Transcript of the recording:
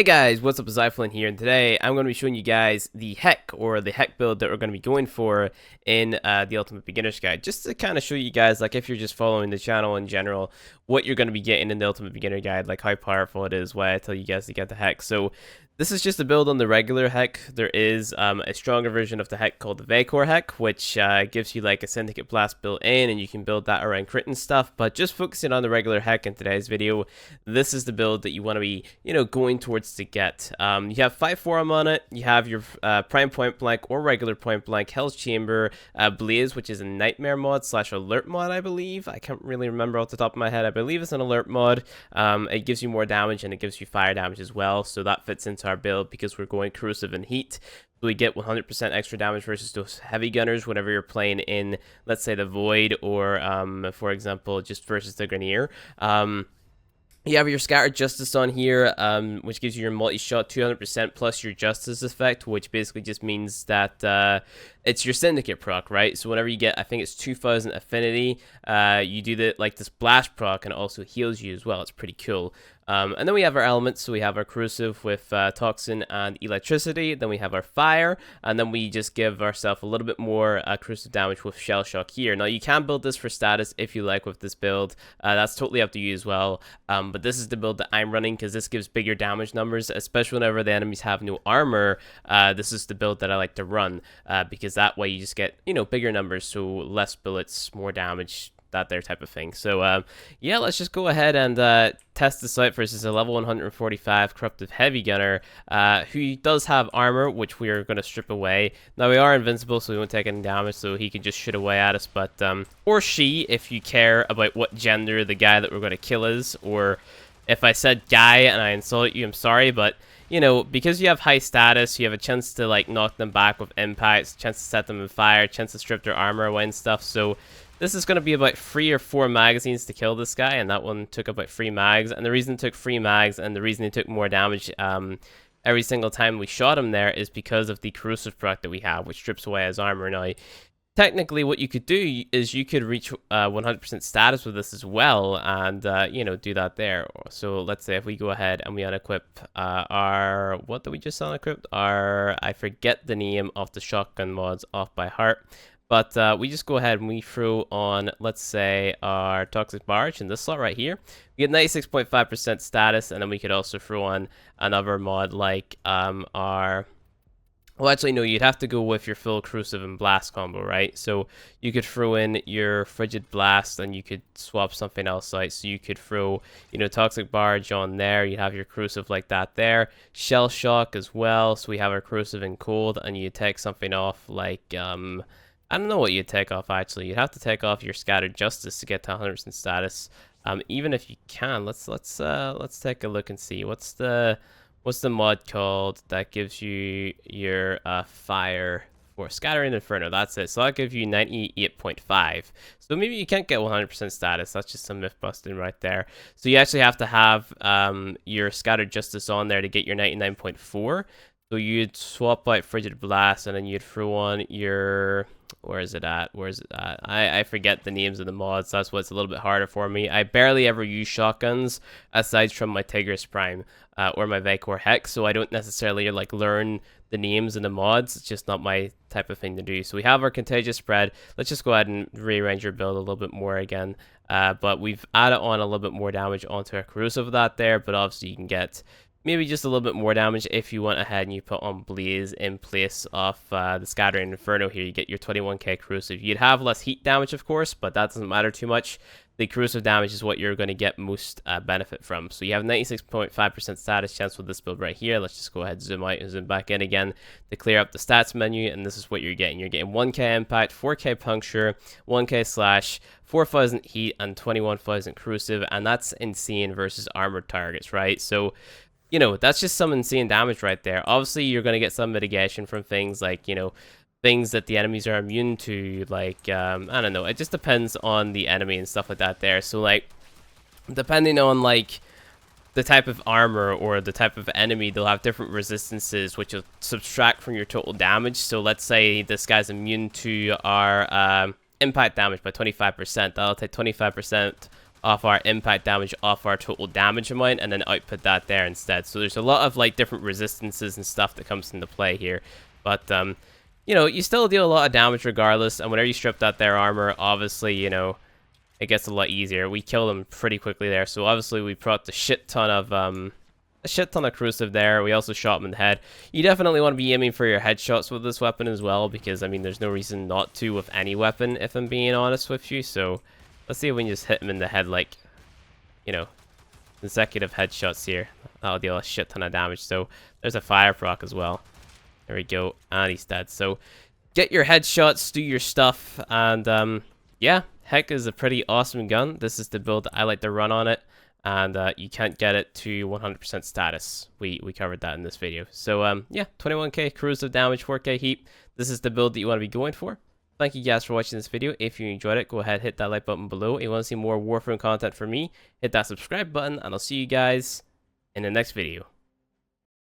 Hey guys, what's up? It's Zyflin here, and today I'm going to be showing you guys the Hek, or the Hek build that we're going to be going for in the Ultimate Beginner's Guide, just to kind of show you guys, like, if you're just following the channel in general, what you're going to be getting in the Ultimate Beginner Guide, like how powerful it is, why I tell you guys to get the Hek. So this is just a build on the regular Hek. There is a stronger version of the Hek called the Vacor Hek, which gives you like a Syndicate Blast built in, and you can build that around crit and stuff. But just focusing on the regular Hek in today's video, this is the build that you want to be, going towards to get. You have 5 forum on it. You have your Prime Point Blank or regular Point Blank, Hell's Chamber, Blaze, which is a Nightmare mod / alert mod, I believe. I can't really remember off the top of my head. I believe it's an alert mod. It gives you more damage and it gives you fire damage as well, so that fits into our build because we're going corrosive and heat. So we get 100% extra damage versus those heavy gunners whenever you're playing in, let's say, the Void, or for example, just versus the Grenier. You have your Scattered Justice on here, which gives you your multi-shot 200% plus your Justice effect, which basically just means that it's your Syndicate proc, right? So whenever you get, I think it's 2000 affinity, you do this blast proc, and it also heals you as well. It's pretty cool. And then we have our elements. So we have our corrosive with toxin and electricity. Then we have our fire, and then we just give ourselves a little bit more corrosive damage with shell shock here. Now you can build this for status if you like with this build. That's totally up to you as well. But this is the build that I'm running because this gives bigger damage numbers, especially whenever the enemies have no armor. This is the build that I like to run because that way you just get bigger numbers, so less bullets, more damage, that there type of thing. So yeah, let's just go ahead and test this out versus a level 145 corruptive heavy gunner who does have armor, which we are going to strip away. Now we are invincible, so we won't take any damage, so he can just shoot away at us. But or she, if you care about what gender the guy that we're going to kill is, or if I said guy and I insult you, I'm sorry, but because you have high status, you have a chance to like knock them back with impacts, chance to set them on fire, chance to strip their armor away and stuff. So this is going to be about 3 or 4 magazines to kill this guy, and that one took about 3 mags. And the reason it took 3 mags, and the reason it took more damage every single time we shot him there, is because of the corrosive proc that we have, which strips away his armor. Now, technically, what you could do is you could reach 100% status with this as well, and do that there. So let's say if we go ahead and we unequip our, what did we just unequip? I forget the name of the shotgun mods off by heart. But we just go ahead and we throw on, let's say, our Toxic Barrage in this slot right here. We get 96.5% status, and then we could also throw on another mod like our... Well, actually, no, you'd have to go with your full corrosive and blast combo, right? So you could throw in your frigid blast, and you could swap something else out. So you could throw, Toxic Barrage on there. You have your corrosive like that there. Shell shock as well. So we have our corrosive and cold, and you take something off like I don't know what you'd take off, actually. You'd have to take off your Scattered Justice to get to 100% status. Even if you can, let's take a look and see. What's the mod called that gives you your fire for Scattering Inferno? That's it. So that'll give you 98.5. So maybe you can't get 100% status. That's just some myth busting right there. So you actually have to have your Scattered Justice on there to get your 99.4. So you'd swap out Frigid Blast, and then you'd throw on your... Where is it at? I forget the names of the mods. That's what's a little bit harder for me. I barely ever use shotguns aside from my Tigris Prime or my Vacor Hek, so I don't necessarily like learn the names and the mods. It's just not my type of thing to do. So we have our Contagious Spread. Let's just go ahead and rearrange our build a little bit more again. But we've added on a little bit more damage onto our corrosive of that there, but obviously you can get maybe just a little bit more damage if you went ahead and you put on Blaze in place of the Scattering Inferno here. You get your 21k corrosive. You'd have less heat damage, of course, but that doesn't matter too much. The corrosive damage is what you're going to get most benefit from. So you have 96.5% status chance with this build right here. Let's just go ahead and zoom out and zoom back in again to clear up the stats menu, and this is what you're getting. You're getting 1k impact, 4k puncture, 1k slash, 4,000 heat, and 21,000 corrosive, and that's insane versus armored targets, right? So that's just some insane damage right there. Obviously, you're going to get some mitigation from things like, things that the enemies are immune to, like, I don't know. It just depends on the enemy and stuff like that there. So, like, depending on, like, the type of armor or the type of enemy, they'll have different resistances, which will subtract from your total damage. So, let's say this guy's immune to our impact damage by 25%. That'll take 25% off our impact damage off our total damage amount, and then output that there instead. So there's a lot of like different resistances and stuff that comes into play here, but you know, you still deal a lot of damage regardless, and whenever you strip that there armor, obviously, you know, it gets a lot easier. We kill them pretty quickly there, so obviously we brought a shit ton of corrosive there. We also shot him in the head. You definitely want to be aiming for your headshots with this weapon as well, because I mean there's no reason not to with any weapon, if I'm being honest with you. So let's see if we can just hit him in the head, like, you know, consecutive headshots here. That'll deal a shit ton of damage. So there's a fire proc as well. There we go, and he's dead. So get your headshots, do your stuff, and yeah, Hek is a pretty awesome gun. This is the build that I like to run on it, and you can't get it to 100% status. We covered that in this video. So yeah, 21k corrosive damage, 4k heat. This is the build that you want to be going for. Thank you guys for watching this video. If you enjoyed it, go ahead, hit that like button below. If you want to see more Warframe content from me, hit that subscribe button, and I'll see you guys in the next video.